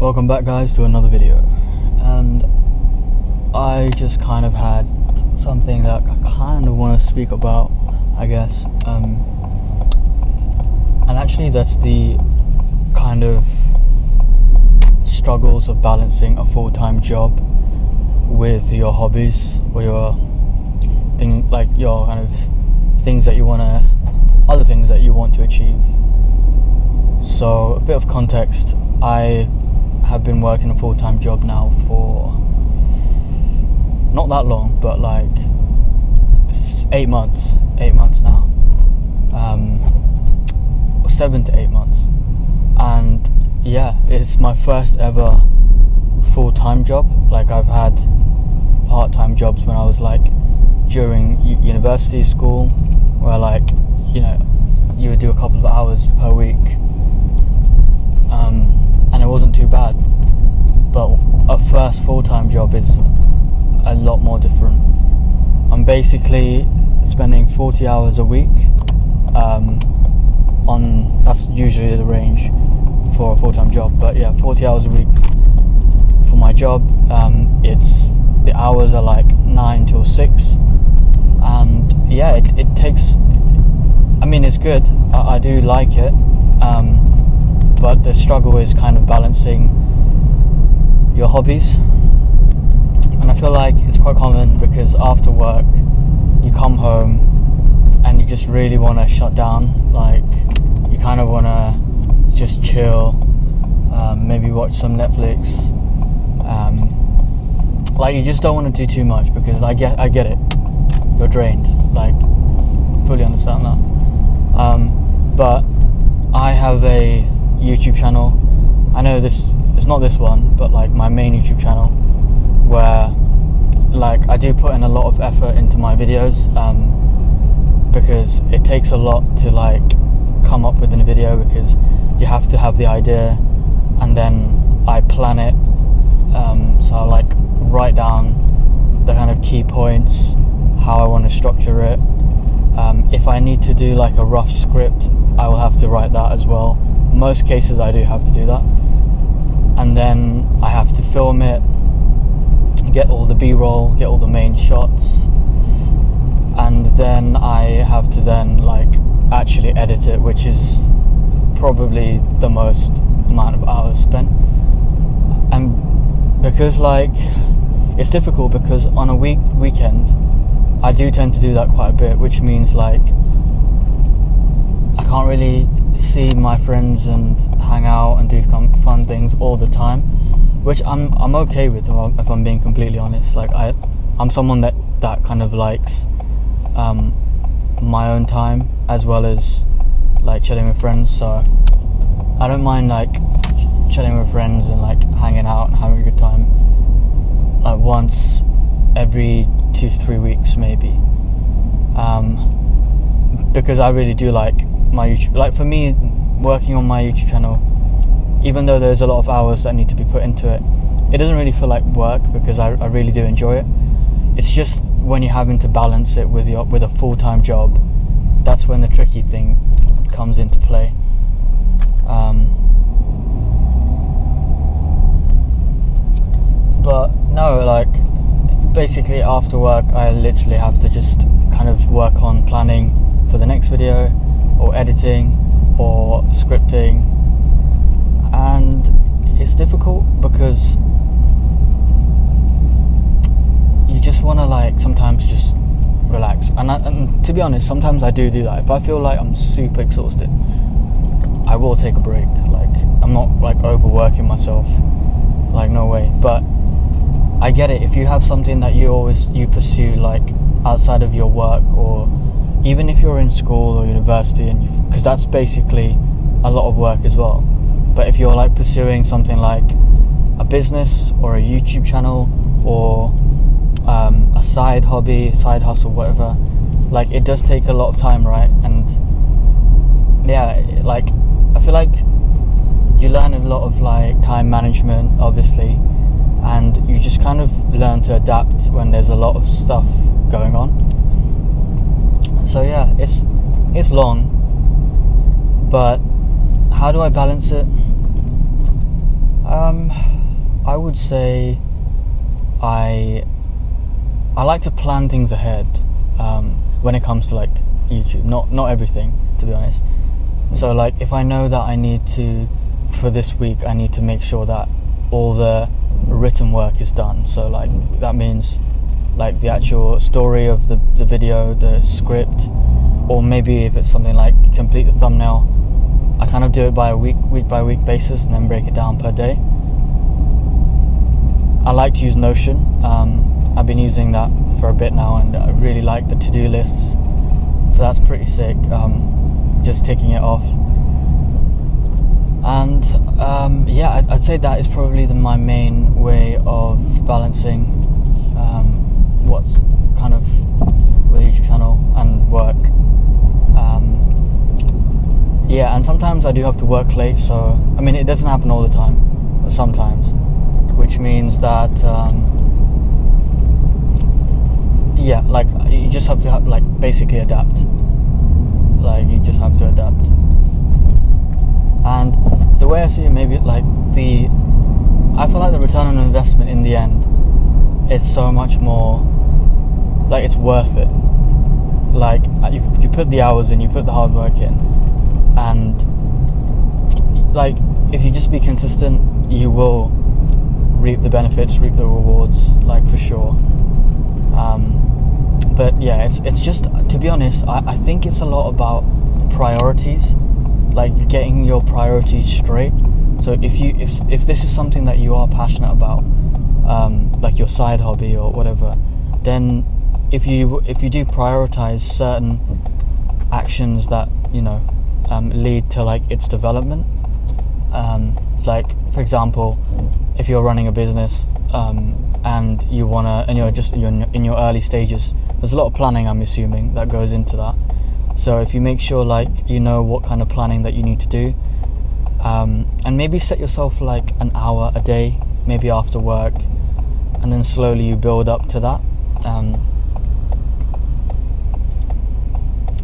Welcome back, guys, to another video. And I just kind of had something that I kind of want to speak about, I guess. And actually that's the kind of struggles of balancing a full-time job with your hobbies or your thing, like your kind of things that you want to, other things that you want to achieve. So a bit of context, I have been working a full-time job now for not that long, but like 8 months now, or 7 to 8 months, and yeah, it's my first ever full-time job. Like, I've had part-time jobs when I was like during university school, where like, you know, you would do a couple of hours per week, and it wasn't too bad. But a first full-time job is a lot more different. I'm basically spending 40 hours a week on, that's usually the range for a full-time job, but yeah, 40 hours a week for my job. It's, the hours are like 9 till 6, and yeah, it takes, I mean, it's good, I do like it, but the struggle is kind of balancing your hobbies. And I feel like it's quite common because after work you come home and you just really want to shut down. Like, you kind of want to just chill, maybe watch some Netflix, like you just don't want to do too much, because I get it, you're drained, like, fully understand that. But I have a YouTube channel. I know it's not this one, but like my main YouTube channel, where like I do put in a lot of effort into my videos, because it takes a lot to like come up with a video, because you have to have the idea and then I plan it, so I like write down the kind of key points, how I want to structure it. If I need to do like a rough script, I will have to write that as well. Most cases I do have to do that, and then I have to film it, get all the B-roll, get all the main shots, and then I have to then like actually edit it, which is probably the most amount of hours spent. And because like it's difficult, because on a weekend I do tend to do that quite a bit, which means like I can't really see my friends and hang out and do fun things all the time, which I'm okay with, if I'm being completely honest. Like I'm someone that kind of likes my own time as well as like chilling with friends, so I don't mind like chilling with friends and like hanging out and having a good time, like once every 2 to 3 weeks maybe, because I really do like my YouTube. Like, for me, working on my YouTube channel, even though there's a lot of hours that need to be put into it, it doesn't really feel like work, because I really do enjoy it. It's just when you're having to balance it with a full-time job, that's when the tricky thing comes into play. But no, like basically after work I literally have to just kind of work on planning for the next video, or editing, or scripting, and it's difficult because you just want to like sometimes just relax, and to be honest, sometimes I do that. If I feel like I'm super exhausted, I will take a break. Like, I'm not like overworking myself, like, no way. But I get it, if you have something that you pursue like outside of your work, or even if you're in school or university, and because that's basically a lot of work as well. But if you're like pursuing something like a business or a YouTube channel, or a side hobby, side hustle, whatever, like it does take a lot of time, right? And yeah, like I feel like you learn a lot of like time management, obviously, and you just kind of learn to adapt when there's a lot of stuff going on. So yeah, it's but how do I balance it? I would say I like to plan things ahead when it comes to like YouTube. Not everything, to be honest. So like if I know that I need to, for this week, I need to make sure that all the written work is done. So like that means like the actual story of the video, the script, or maybe if it's something like complete the thumbnail, I kind of do it by a week by week basis and then break it down per day. I like to use Notion. I've been using that for a bit now, and I really like the to-do lists, so that's pretty sick. Just ticking it off, and I'd say that is probably my main way of balancing what's kind of with the YouTube channel and work. And sometimes I do have to work late, so I mean it doesn't happen all the time, but sometimes, which means that like you just have to like basically adapt. Like you just have to adapt. And the way I see it, maybe like I feel like the return on investment in the end is so much more, like it's worth it. Like you put the hours in, you put the hard work in, and like if you just be consistent, you will reap the benefits, reap the rewards, like for sure. But yeah, it's just, to be honest, I think it's a lot about priorities, like getting your priorities straight. So if this is something that you are passionate about, like your side hobby or whatever, then if you do prioritize certain actions that lead to like its development, like for example, if you're running a business and you're just in your early stages, there's a lot of planning, I'm assuming, that goes into that. So if you make sure like you know what kind of planning that you need to do, and maybe set yourself like an hour a day, maybe after work, and then slowly you build up to that.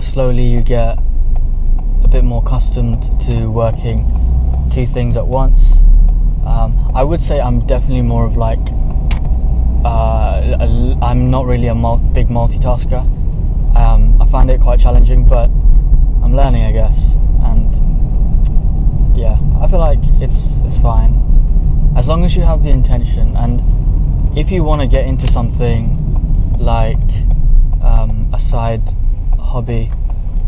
Slowly you get a bit more accustomed to working 2 things at once. I would say I'm definitely more of like I'm not really a big multitasker. I find it quite challenging, but I'm learning, I guess. And yeah, I feel like it's fine as long as you have the intention. And if you want to get into something like a side hobby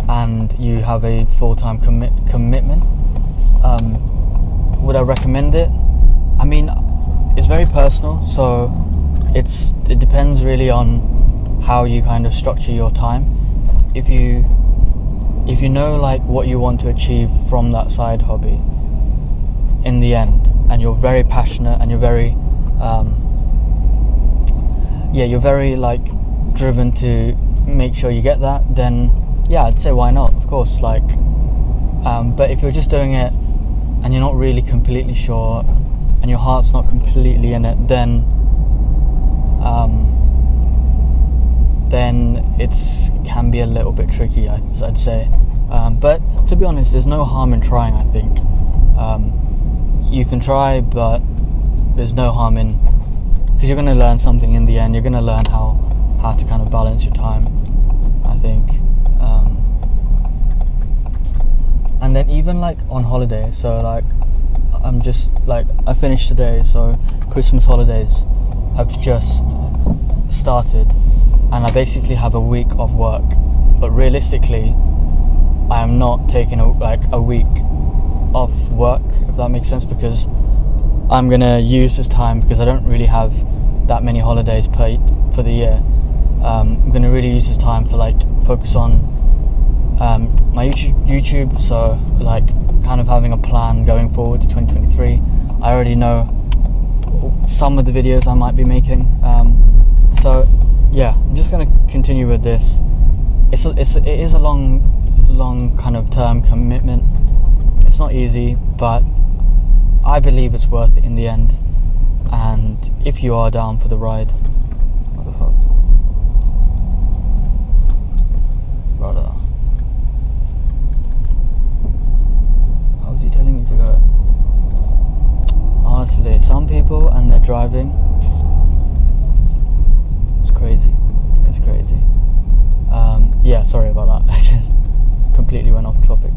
and you have a full-time commitment, would I recommend it? I mean, it's very personal, so it depends really on how you kind of structure your time. If you know like what you want to achieve from that side hobby in the end, and you're very passionate and you're very you're very like driven to make sure you get that, then yeah, I'd say why not, of course. Like but if you're just doing it and you're not really completely sure and your heart's not completely in it, then it can be a little bit tricky, I'd say. But to be honest, there's no harm in trying, I think. You can try, but there's no harm in, because you're going to learn something in the end. You're going to learn how to kind of balance your time, I think. And then even like on holiday, so like I'm just like, I finished today, so Christmas holidays have just started, and I basically have a week of work. But realistically, I am not taking a week off work, if that makes sense, because I'm gonna use this time, because I don't really have that many holidays for the year. I'm gonna really use this time to like focus on my YouTube, so like kind of having a plan going forward to 2023. I already know some of the videos I might be making, so yeah, I'm just going to continue with this. It is a long kind of term commitment. It's not easy, but I believe it's worth it in the end. And if you are down for the ride, what the fuck, brother, how is he telling me to go? honestly, some people and they're driving, it's crazy. It's crazy. Yeah, sorry about that. I just completely went off topic.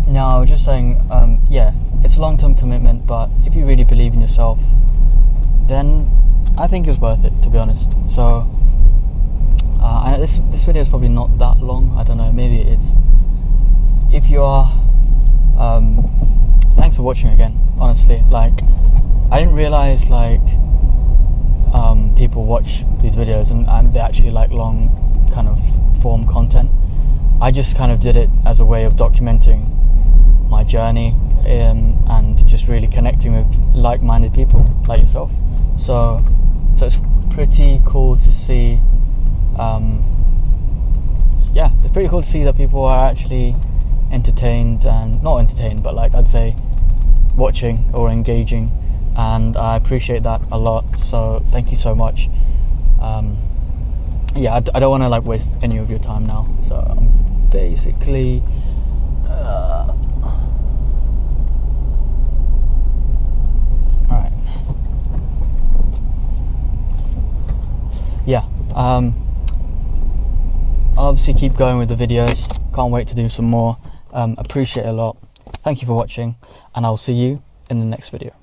No, I was just saying, yeah, it's a long-term commitment, but if you really believe in yourself, then I think it's worth it, to be honest. So, I know this video is probably not that long. I don't know, maybe it is. If you are, thanks for watching again. Honestly, like, I didn't realize like people watch these videos and they actually like long kind of form content. I just kind of did it as a way of documenting my journey and just really connecting with like-minded people like yourself. So it's pretty cool to see. Yeah, it's pretty cool to see that people are actually entertained, and not entertained, but like I'd say watching or engaging, and I appreciate that a lot. So thank you so much. Yeah, I don't want to like waste any of your time now. So I'm basically. Yeah, I'll obviously keep going with the videos. Can't wait to do some more. Appreciate it a lot. Thank you for watching, and I'll see you in the next video.